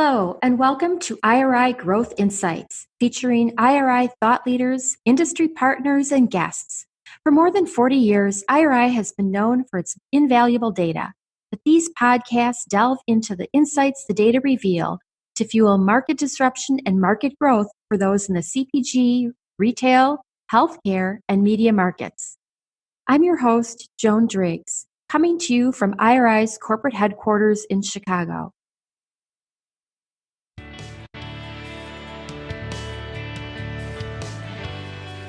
Hello, and welcome to IRI Growth Insights, featuring IRI thought leaders, industry partners, and guests. For more than 40 years, IRI has been known for its invaluable data, but these podcasts delve into the insights the data reveal to fuel market disruption and market growth for those in the CPG, retail, healthcare, and media markets. I'm your host, Joan Driggs, coming to you from IRI's corporate headquarters in Chicago.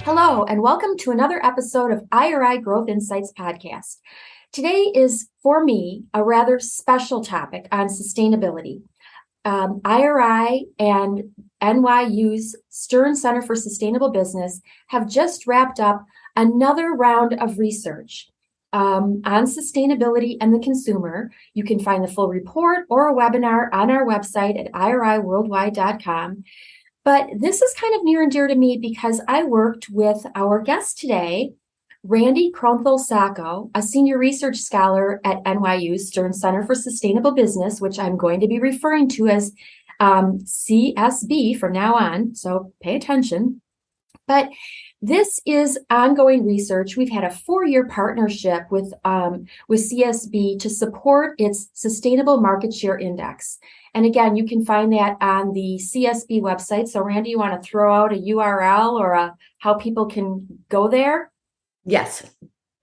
Hello, and welcome to another episode of IRI Growth Insights podcast. Today is, for me, a rather special topic on sustainability. IRI and NYU's Stern Center for Sustainable Business have just wrapped up another round of research on sustainability and the consumer. You can find the full report or a webinar on our website at iriworldwide.com. But this is kind of near and dear to me because I worked with our guest today, Randi Kronthal-Sacco, a senior research scholar at NYU's Stern Center for Sustainable Business, which I'm going to be referring to as CSB from now on, so pay attention. But this is ongoing research. We've had a 4-year partnership with CSB to support its Sustainable Market Share Index. And again, you can find that on the CSB website. So Randi, you want to throw out a URL or how people can go there? Yes.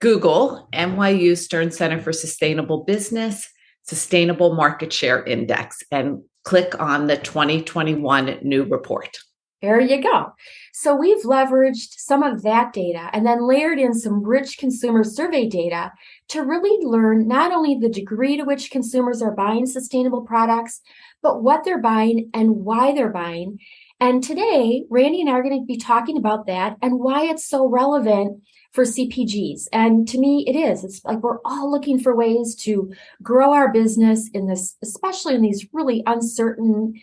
Google NYU Stern Center for Sustainable Business, Sustainable Market Share Index, and click on the 2021 new report. There you go. So we've leveraged some of that data and then layered in some rich consumer survey data to really learn not only the degree to which consumers are buying sustainable products, but what they're buying and why they're buying. And today, Randi and I are going to be talking about that and why it's so relevant for CPGs. And to me, it is. It's like we're all looking for ways to grow our business in this, especially in these really uncertain,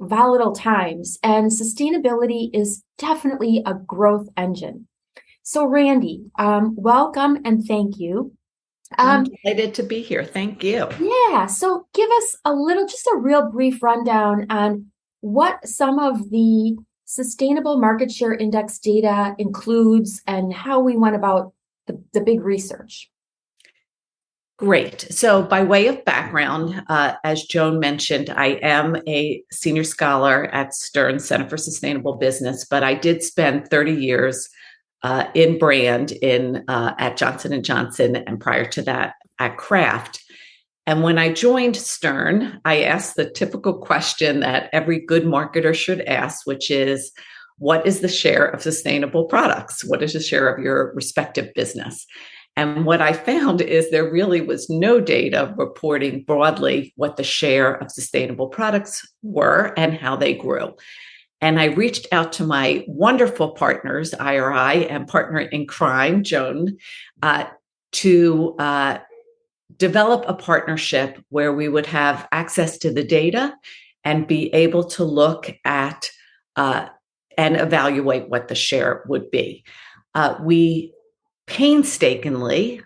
volatile times, and sustainability is definitely a growth engine. So Randi, welcome and thank you. I'm excited to be here. Thank you. Yeah, so give us just a real brief rundown on what some of the Sustainable Market Share Index data includes and how we went about the big research. Great. So by way of background, as Joan mentioned, I am a senior scholar at Stern Center for Sustainable Business, but I did spend 30 years in brand at Johnson & Johnson, and prior to that at Kraft. And when I joined Stern, I asked the typical question that every good marketer should ask, which is, what is the share of sustainable products? What is the share of your respective business? And what I found is there really was no data reporting broadly what the share of sustainable products were and how they grew. And I reached out to my wonderful partners, IRI and partner in crime, Joan, to develop a partnership where we would have access to the data and be able to look at and evaluate what the share would be. We painstakingly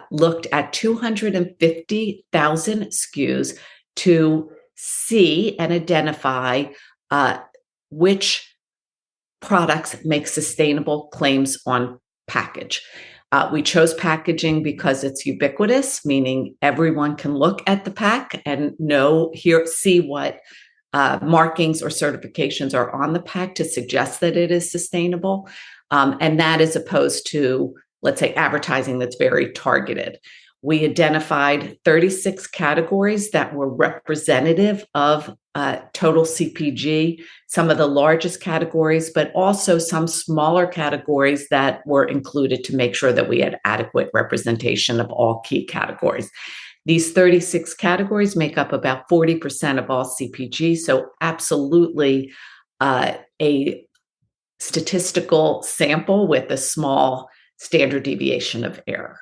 looked at 250,000 SKUs to see and identify which products make sustainable claims on package. We chose packaging because it's ubiquitous, meaning everyone can look at the pack and see what markings or certifications are on the pack to suggest that it is sustainable. And that is opposed to, let's say, advertising that's very targeted. We identified 36 categories that were representative of total CPG, some of the largest categories, but also some smaller categories that were included to make sure that we had adequate representation of all key categories. These 36 categories make up about 40% of all CPG, so absolutely a statistical sample with a small standard deviation of error.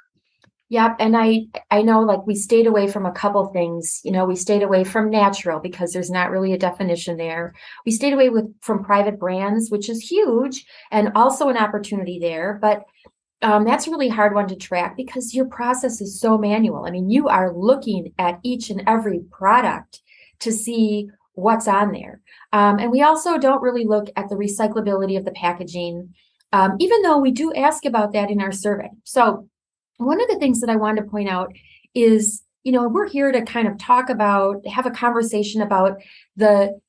Yep. And I know, like, we stayed away from a couple things. We stayed away from natural because there's not really a definition there. We stayed away from private brands, which is huge and also an opportunity there. But that's a really hard one to track because your process is so manual. I mean, you are looking at each and every product to see what's on there. And we also don't really look at the recyclability of the packaging, even though we do ask about that in our survey. So one of the things that I wanted to point out is, we're here to kind of talk about, have a conversation about the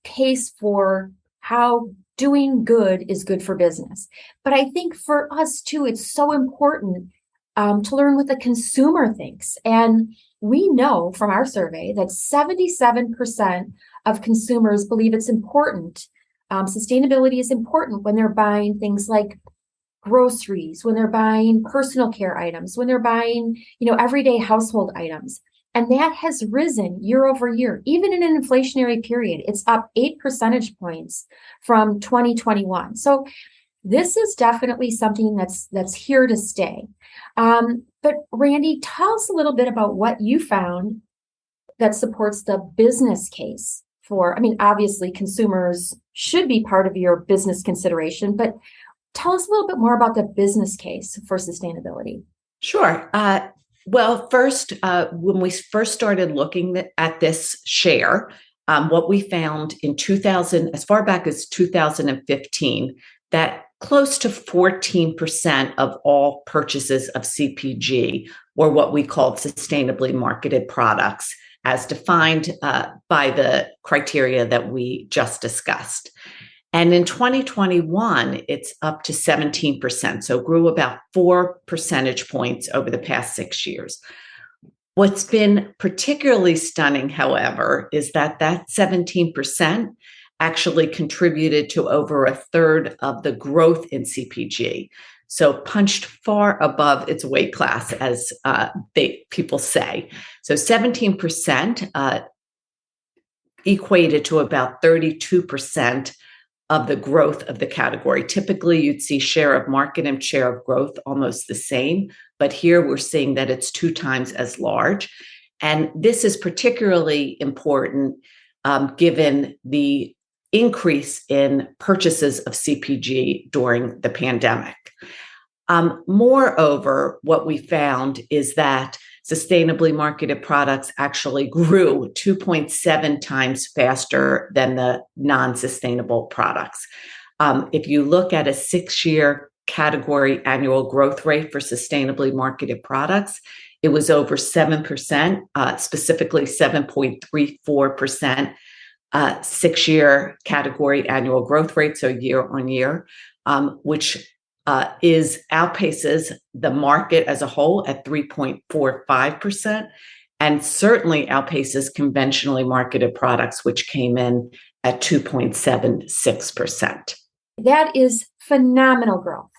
case for how doing good is good for business. But I think for us too, it's so important to learn what the consumer thinks. And we know from our survey that 77% of consumers believe it's important. Sustainability is important when they're buying things like groceries, when they're buying personal care items, when they're buying, everyday household items. And that has risen year over year, even in an inflationary period. It's up 8 percentage points from 2021. So this is definitely something that's here to stay. But Randi, tell us a little bit about what you found that supports the business case for, obviously consumers should be part of your business consideration, but tell us a little bit more about the business case for sustainability. Sure. Well, first, when we first started looking at this share, what we found in 2000, as far back as 2015, that close to 14% of all purchases of CPG were what we called sustainably marketed products, as defined by the criteria that we just discussed. And in 2021, it's up to 17%, so grew about 4 percentage points over the past 6 years. What's been particularly stunning, however, is that 17% actually contributed to over a third of the growth in CPG. So punched far above its weight class, as people say. So 17% equated to about 32% of the growth of the category. Typically, you'd see share of market and share of growth almost the same, but here we're seeing that it's 2 times as large. And this is particularly important given the increase in purchases of CPG during the pandemic. Moreover, what we found is that sustainably marketed products actually grew 2.7 times faster than the non-sustainable products. If you look at a 6-year category annual growth rate for sustainably marketed products, it was over 7%, specifically 7.34%, 6-year category annual growth rate, so year on year, which outpaces the market as a whole at 3.45%, and certainly outpaces conventionally marketed products, which came in at 2.76%. That is phenomenal growth.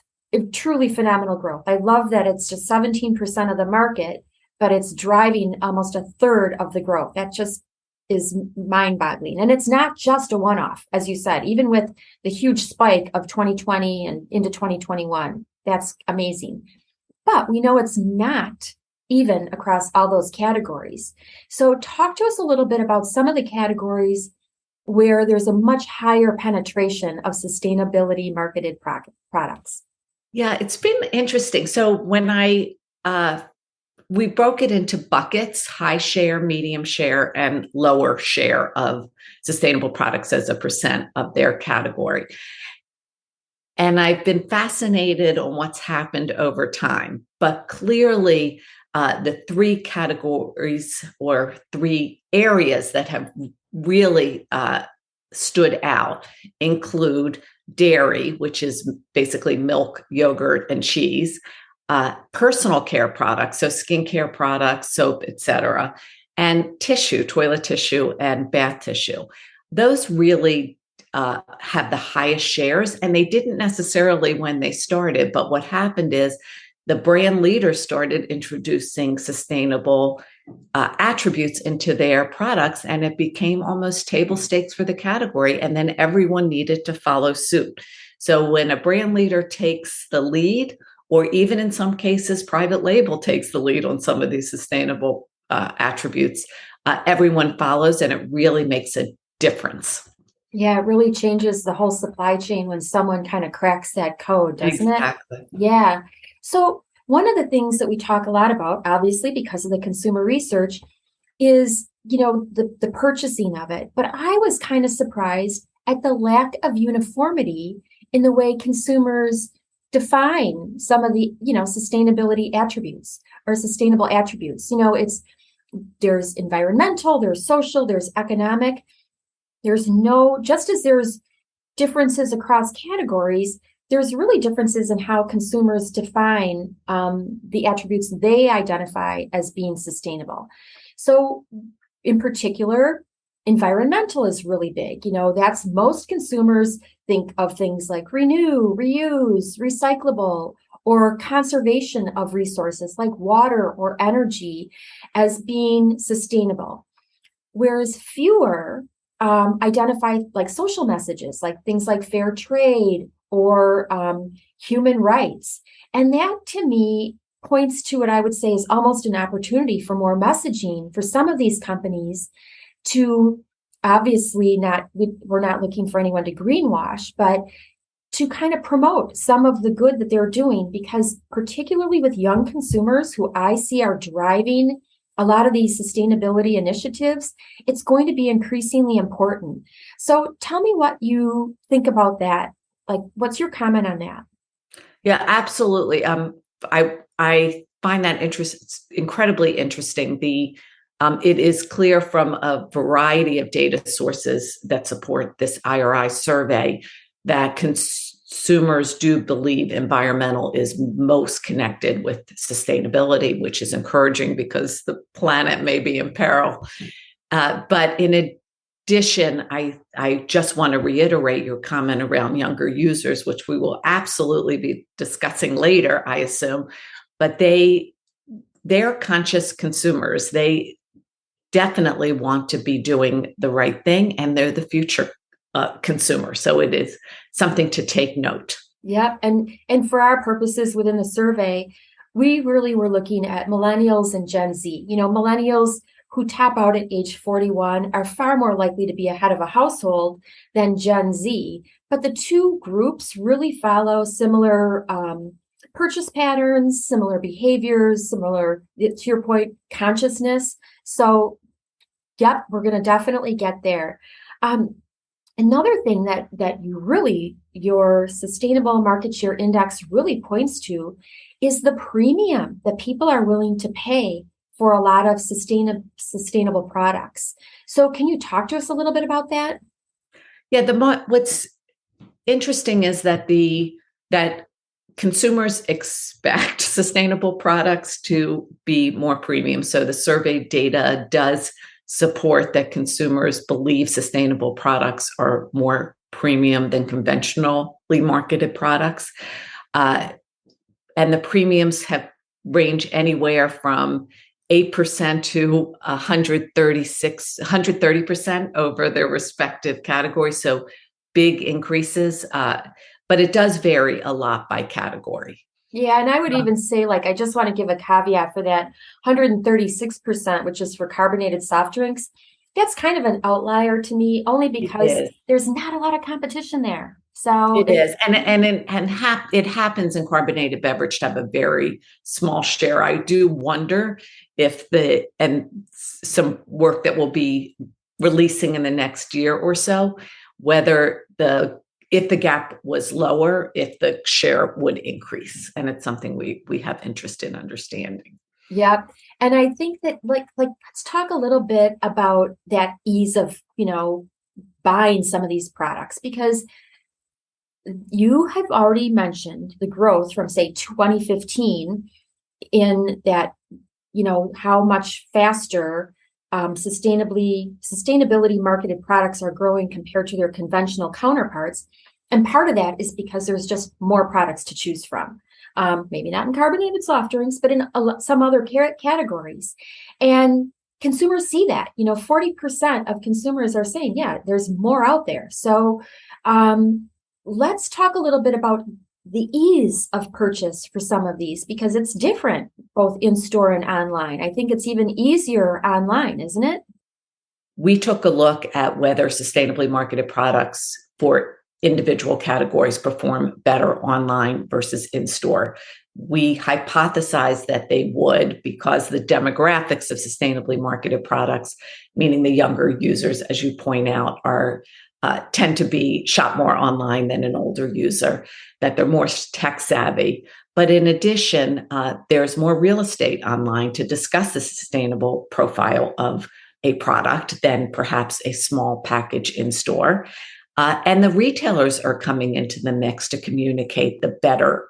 Truly phenomenal growth. I love that it's just 17% of the market, but it's driving almost a third of the growth. That just is mind-boggling. And it's not just a one-off, as you said, even with the huge spike of 2020 and into 2021. That's amazing. But we know it's not even across all those categories. So talk to us a little bit about some of the categories where there's a much higher penetration of sustainability marketed products. Yeah, it's been interesting. So when we broke it into buckets: high share, medium share, and lower share of sustainable products as a percent of their category. And I've been fascinated on what's happened over time. But clearly, the 3 categories or 3 areas that have really stood out include dairy, which is basically milk, yogurt, and cheese, personal care products, so skincare products, soap, etc., and tissue, toilet tissue, and bath tissue. Those really have the highest shares, and they didn't necessarily when they started, but what happened is the brand leaders started introducing sustainable attributes into their products, and it became almost table stakes for the category, and then everyone needed to follow suit. So when a brand leader takes the lead, or even in some cases, private label takes the lead on some of these sustainable attributes, everyone follows, and it really makes a difference. Yeah, it really changes the whole supply chain when someone kind of cracks that code, doesn't Exactly. it? Yeah. So one of the things that we talk a lot about, obviously, because of the consumer research, is, the purchasing of it. But I was kind of surprised at the lack of uniformity in the way consumers define some of the, sustainability attributes or sustainable attributes. There's environmental, there's social, there's economic. Just as there's differences across categories, there's really differences in how consumers define the attributes they identify as being sustainable. So in particular, environmental is really big. That's most consumers think of things like renew, reuse, recyclable, or conservation of resources like water or energy as being sustainable. Whereas fewer identify like social messages, like things like fair trade or human rights. And that to me points to what I would say is almost an opportunity for more messaging for some of these companies to obviously we're not looking for anyone to greenwash, but to kind of promote some of the good that they're doing, because particularly with young consumers who I see are driving a lot of these sustainability initiatives, it's going to be increasingly important. So tell me what you think about that. Like, what's your comment on that? Yeah, absolutely. I find that incredibly interesting. It is clear from a variety of data sources that support this IRI survey that consumers do believe environmental is most connected with sustainability, which is encouraging because the planet may be in peril. But in addition, I just want to reiterate your comment around younger users, which we will absolutely be discussing later, I assume. But they're conscious consumers. They definitely want to be doing the right thing, and they're the future consumer. So it is something to take note. Yep. And for our purposes within the survey, we really were looking at millennials and Gen Z. Millennials who tap out at age 41 are far more likely to be ahead of a household than Gen Z. But the two groups really follow similar purchase patterns, similar behaviors, similar, to your point, consciousness. So, yep, we're going to definitely get there. Another thing that your sustainable market share index really points to is the premium that people are willing to pay for a lot of sustainable products. So can you talk to us a little bit about that? Yeah, what's interesting is that that consumers expect sustainable products to be more premium. So the survey data does support that consumers believe sustainable products are more premium than conventionally marketed products. And the premiums have range anywhere from 8% to 130% over their respective categories. So big increases, but it does vary a lot by category. Yeah, and I would even say, I just want to give a caveat for that 136%, which is for carbonated soft drinks. That's kind of an outlier to me, only because there's not a lot of competition there. So it is, it happens in carbonated beverage to have a very small share. I do wonder if some work that we'll be releasing in the next year or so, whether if the gap was lower, if the share would increase. And it's something we have interest in understanding. Yep. And I think that let's talk a little bit about that ease of, buying some of these products, because you have already mentioned the growth from, say, 2015 in that, how much faster sustainability marketed products are growing compared to their conventional counterparts. And part of that is because there's just more products to choose from. Maybe not in carbonated soft drinks, but in some other categories. And consumers see that. 40% of consumers are saying, yeah, there's more out there. So let's talk a little bit about the ease of purchase for some of these, because it's different both in store and online. I think it's even easier online, isn't it? We took a look at whether sustainably marketed products for individual categories perform better online versus in-store. We hypothesized that they would because the demographics of sustainably marketed products, meaning the younger users, as you point out, are tend to be shop more online than an older user, that they're more tech savvy. But in addition, there's more real estate online to discuss the sustainable profile of a product than perhaps a small package in store. And the retailers are coming into the mix to communicate the better,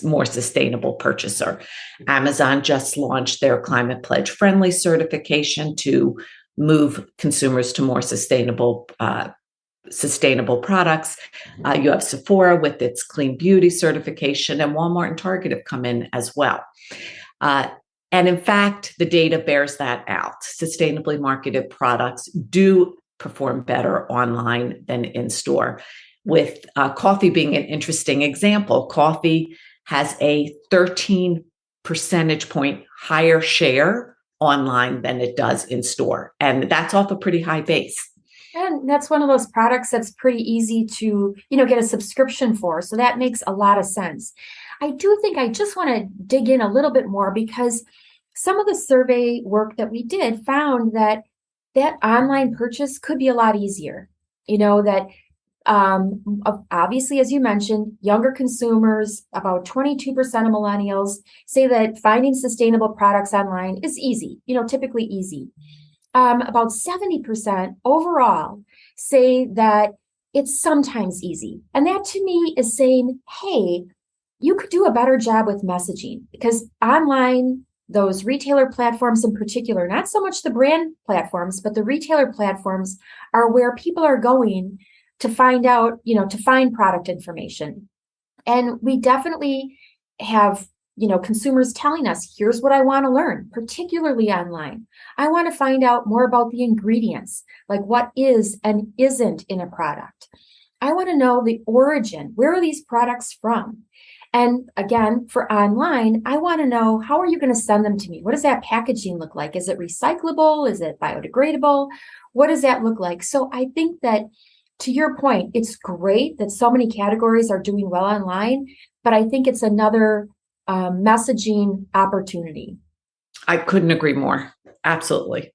more sustainable purchaser. Amazon just launched their Climate Pledge Friendly certification to move consumers to more sustainable products. You have Sephora with its Clean Beauty certification, and Walmart and Target have come in as well. And in fact, the data bears that out. Sustainably marketed products do perform better online than in store. With coffee being an interesting example, coffee has a 13 percentage point higher share online than it does in store. And that's off a pretty high base. And that's one of those products that's pretty easy to, get a subscription for. So that makes a lot of sense. I do think I just want to dig in a little bit more because some of the survey work that we did found that online purchase could be a lot easier. That obviously, as you mentioned, younger consumers, about 22% of millennials say that finding sustainable products online is easy, typically easy. About 70% overall say that it's sometimes easy. And that to me is saying, hey, you could do a better job with messaging because online, those retailer platforms in particular, not so much the brand platforms, but the retailer platforms are where people are going to find out, to find product information. And we definitely have consumers telling us, here's what I want to learn, particularly online. I want to find out more about the ingredients, like what is and isn't in a product. I want to know the origin. Where are these products from? And again, for online, I want to know, how are you going to send them to me? What does that packaging look like? Is it recyclable? Is it biodegradable? What does that look like? So I think that, to your point, it's great that so many categories are doing well online, but I think it's another messaging opportunity. I couldn't agree more. Absolutely.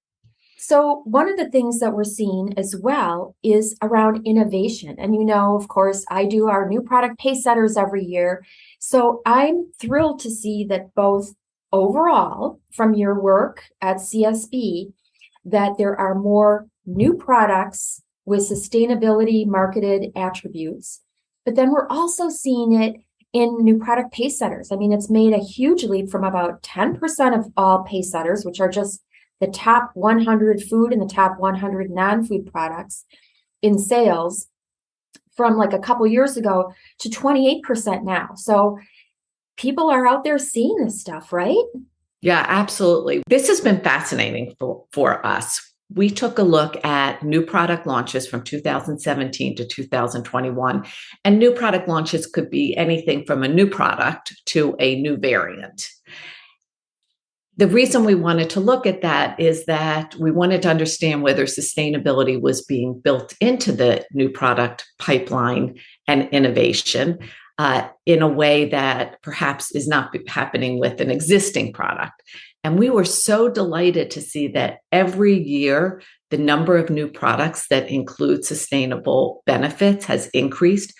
So one of the things that we're seeing as well is around innovation. And of course, I do our new product pace setters every year. So I'm thrilled to see that both overall from your work at CSB, that there are more new products with sustainability marketed attributes. But then we're also seeing it in new product pace setters. I mean, it's made a huge leap from about 10% of all pace setters, which are just the top 100 food and the top 100 non-food products in sales, from like a couple years ago to 28% now. So people are out there seeing this stuff, right? Yeah, absolutely. This has been fascinating for us. We took a look at new product launches from 2017 to 2021, and new product launches could be anything from a new product to a new variant. The reason we wanted to look at that is that we wanted to understand whether sustainability was being built into the new product pipeline and innovation in a way that perhaps is not happening with an existing product. And we were so delighted to see that every year, the number of new products that include sustainable benefits has increased.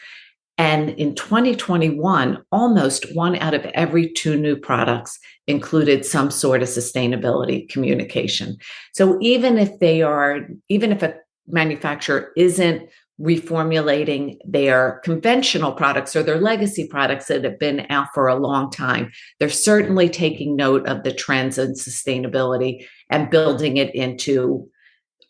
And in 2021, almost 1 out of every 2 new products included some sort of sustainability communication. So even if a manufacturer isn't reformulating their conventional products or their legacy products that have been out for a long time, they're certainly taking note of the trends in sustainability and building it into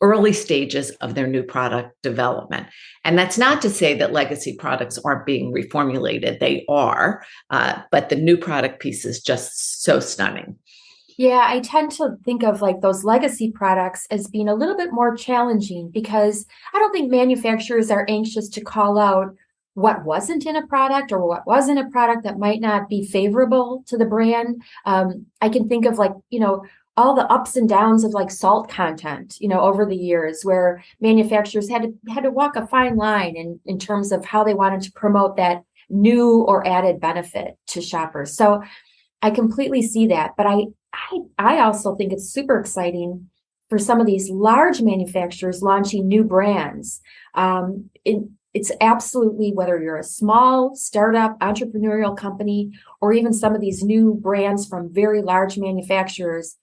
early stages of their new product development. And that's not to say that legacy products aren't being reformulated. They are, but the new product piece is just so stunning. Yeah, I tend to think of like those legacy products as being a little bit more challenging because I don't think manufacturers are anxious to call out what wasn't in a product or what was in a product that might not be favorable to the brand. I can think of all the ups and downs of like salt content, over the years, where manufacturers had to walk a fine line in terms of how they wanted to promote that new or added benefit to shoppers. So I completely see that, but I also think it's super exciting for some of these large manufacturers launching new brands. It's absolutely, whether you're a small startup entrepreneurial company or even some of these new brands from very large manufacturers,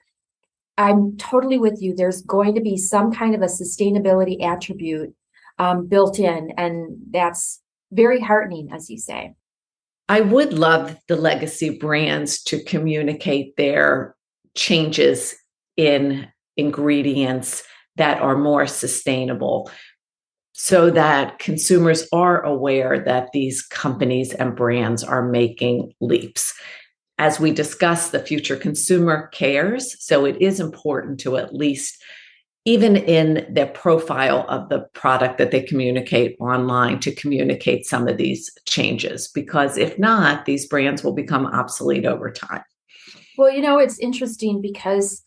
I'm totally with you. There's going to be some kind of a sustainability attribute built in, and that's very heartening, as you say. I would love the legacy brands to communicate their changes in ingredients that are more sustainable, so that consumers are aware that these companies and brands are making leaps. As we discussed, the future consumer cares, so it is important to at least, even in the profile of the product that they communicate online, to communicate some of these changes, because if not, these brands will become obsolete over time. Well, it's interesting because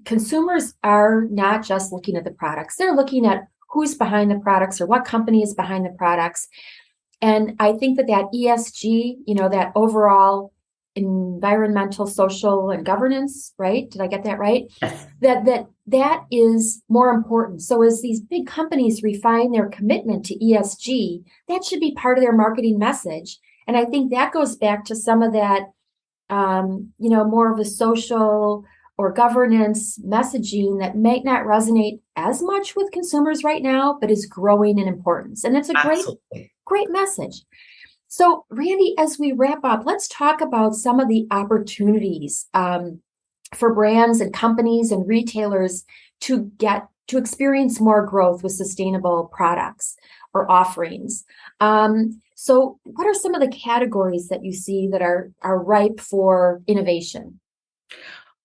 consumers are not just looking at the products, they're looking at who's behind the products or what company is behind the products. And I think that ESG, that overall environmental, social, and governance, right? Did I get that right? Yes. That is more important. So as these big companies refine their commitment to ESG, that should be part of their marketing message. And I think that goes back to some of that, more of the social or governance messaging that might not resonate as much with consumers right now, but is growing in importance. And it's a great message. So, Randi, as we wrap up, let's talk about some of the opportunities for brands and companies and retailers to experience more growth with sustainable products or offerings. So what are some of the categories that you see that are ripe for innovation?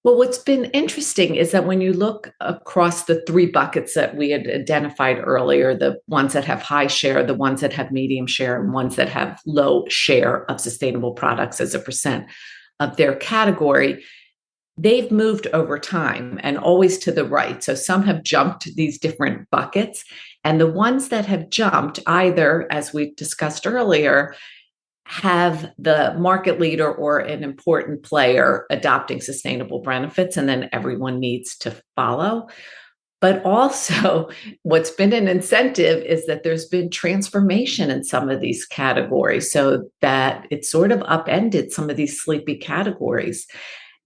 Well, what's been interesting is that when you look across the three buckets that we had identified earlier, the ones that have high share, the ones that have medium share, and ones that have low share of sustainable products as a percent of their category, they've moved over time and always to the right. So some have jumped these different buckets. And the ones that have jumped, either, as we discussed earlier, have the market leader or an important player adopting sustainable benefits, and then everyone needs to follow. But also, what's been an incentive is that there's been transformation in some of these categories, so that it's sort of upended some of these sleepy categories.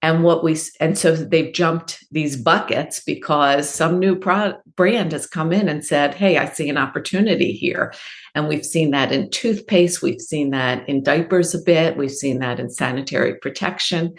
And so they've jumped these buckets because some new brand has come in and said, hey, I see an opportunity here. And we've seen that in toothpaste. We've seen that in diapers a bit. We've seen that in sanitary protection.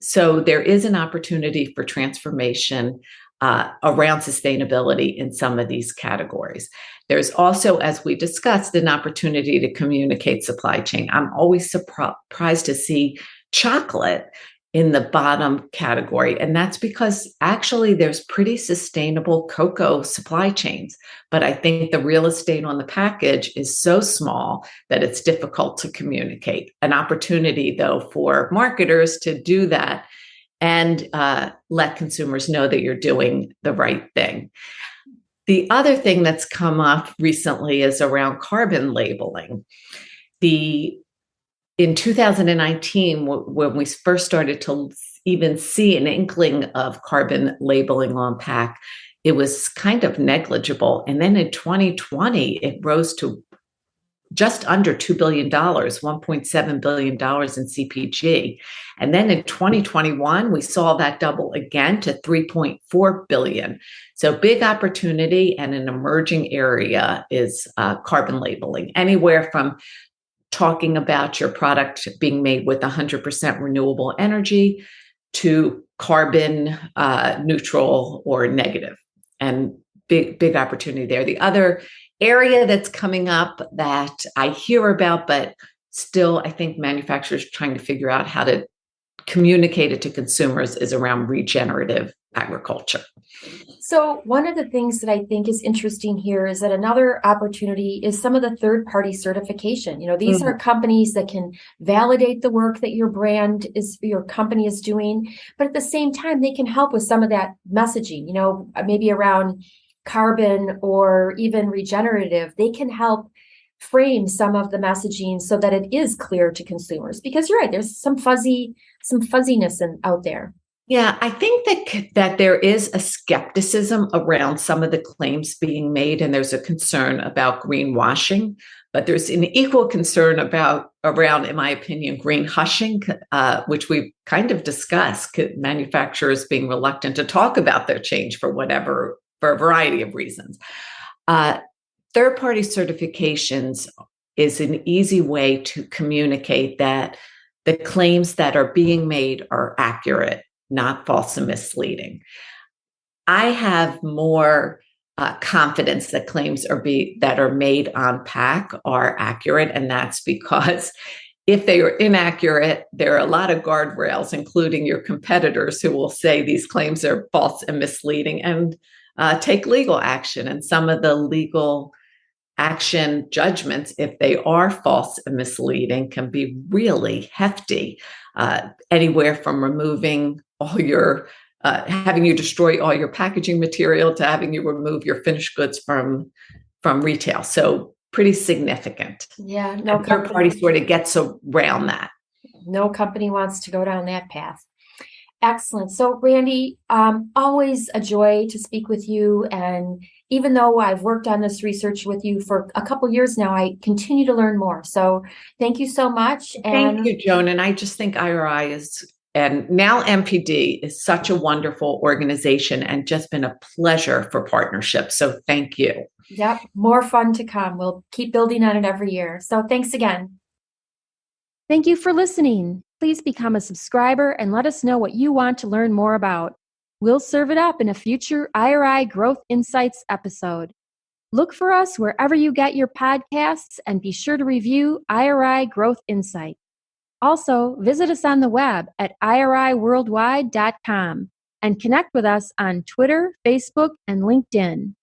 So there is an opportunity for transformation around sustainability in some of these categories. There's also, as we discussed, an opportunity to communicate supply chain. I'm always surprised to see chocolate in the bottom category. And that's because actually there's pretty sustainable cocoa supply chains. But I think the real estate on the package is so small that it's difficult to communicate. An opportunity, though, for marketers to do that and let consumers know that you're doing the right thing. The other thing that's come up recently is around carbon labeling. In 2019, when we first started to even see an inkling of carbon labeling on pack, it was kind of negligible. And then in 2020, it rose to just under $2 billion, $1.7 billion in CPG. And then in 2021, we saw that double again to $3.4 billion. So big opportunity, and an emerging area is carbon labeling, anywhere from talking about your product being made with 100% renewable energy to carbon neutral or negative, and big opportunity there. The other area that's coming up that I hear about, but still I think manufacturers are trying to figure out how to communicated to consumers is around regenerative agriculture. So one of the things that I think is interesting here is that another opportunity is some of the third-party certification. These are companies that can validate the work that your company is doing, but at the same time, they can help with some of that messaging, maybe around carbon or even regenerative. They can help frame some of the messaging so that it is clear to consumers, because you're right, there's some fuzziness out there. Yeah, I think that there is a skepticism around some of the claims being made, and there's a concern about greenwashing, but there's an equal concern around, in my opinion, green hushing, which we've kind of discussed, manufacturers being reluctant to talk about their change for a variety of reasons. Third-party certifications is an easy way to communicate that the claims that are being made are accurate, not false and misleading. I have more confidence that claims that are made on pack are accurate, and that's because if they are inaccurate, there are a lot of guardrails, including your competitors, who will say these claims are false and misleading and take legal action. And some of the legal action judgments, if they are false and misleading, can be really hefty, anywhere from removing all your having you destroy all your packaging material to having you remove your finished goods from retail. So pretty significant. Yeah, no third party sort of gets around that. No company wants to go down that path. Excellent. So Randi, always a joy to speak with you. And even though I've worked on this research with you for a couple of years now, I continue to learn more. So thank you so much. Thank you, Joan. And I just think IRI and now MPD is such a wonderful organization and just been a pleasure for partnership. So thank you. Yep. More fun to come. We'll keep building on it every year. So thanks again. Thank you for listening. Please become a subscriber and let us know what you want to learn more about. We'll serve it up in a future IRI Growth Insights episode. Look for us wherever you get your podcasts and be sure to review IRI Growth Insight. Also, visit us on the web at iriworldwide.com and connect with us on Twitter, Facebook, and LinkedIn.